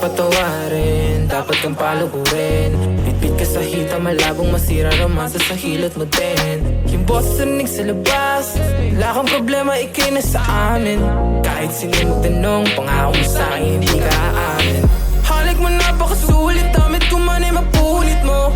patawarin, dapat kang palugurin. Bitbit ka sa hita, malabong masira romansa sa hilot mo din. Yung boses narinig sa labas, wala kang problema, ikay na sa amin. Kahit sino magtanong, pangako mo sa'kin, hindi ka aamin. Halik mo napakasulit, damit ko man ay mapulit mo.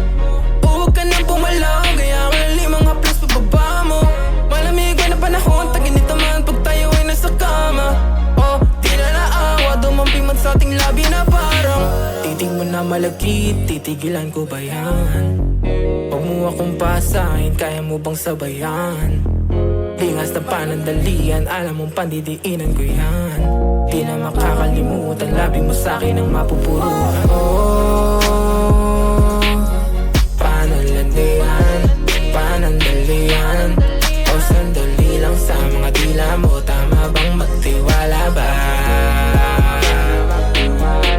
Huwag ka nang pumalaw, gaya ko ng 5 haplas pababa mo. Malamig na panahon, taginit naman pag tayo ay nasa kama. Oh, di na naawa, dumampi man sa ating labi na parang titig mo na malagkit, titigilan ko ba yan? Huwag mo akong pasahin, kaya mo bang sabayan? Lingas na panandalian, alam mong pandidiinan ko yan. Di na makakalimutan, labi mo sa'kin ang mapupuruhan. Oh, panalandian, panandalian. O sandali lang sa mga dila mo, tama bang magtiwala ba?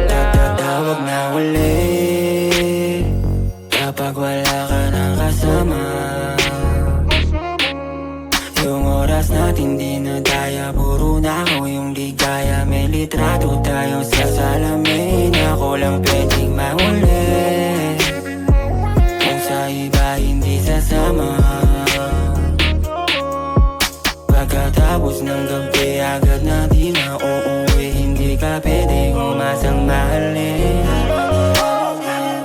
Tatawag na uli kapag wala ka nang kasama. Yung oras natin di na daya, puro na ako yung ligaya. May litrato tayo sa salamin, ako lang pwedeng mahuli. Kung sa iba hindi sasama, pagkatapos ng gabi agad na di na uuwi. Hindi ka pwedeng umasang mahalin.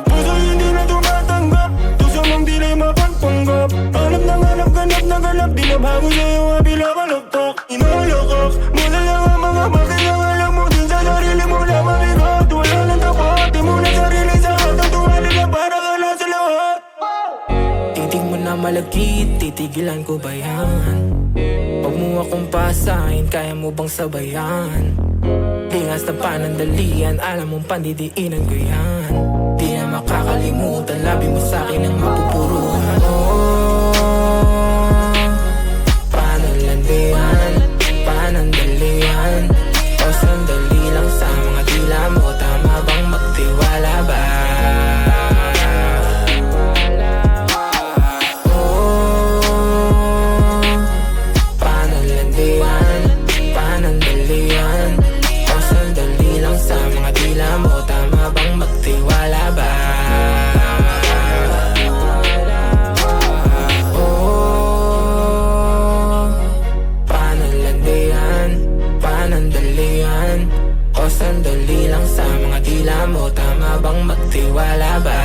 Puso hindi na tumatanggap, puso mong di na mapagpanggap. Hanap na hanap, ganap na ganap, di na bago sa'yo ang pinakalakpak. Inalakak, mula lang ang mga bakit ang alam mo din sa sarili mo na mabigat. Wala lang tapat, di mo na sarili sa hatang tuwalin na para ka na sa lahat. Titig mo na malagkit, titigilan ko ba yan? Huwag mo akong pasahin, kaya mo bang sabayan? Lingas na panandalian, alam mong pandidiinan ko yan. Di na makakalimutan, labi mo sa'kin ang mapupuruhan. Oh, panalandian, panandalian. O sandali lang sa mga dila mo, tama bang magtiwala ba? Panandalian, o sandali lang sa mga dila mo, tama bang magtiwala ba? Oh, panalandian, panandalian. O sandali lang sa mga dila mo, tama bang magtiwala ba?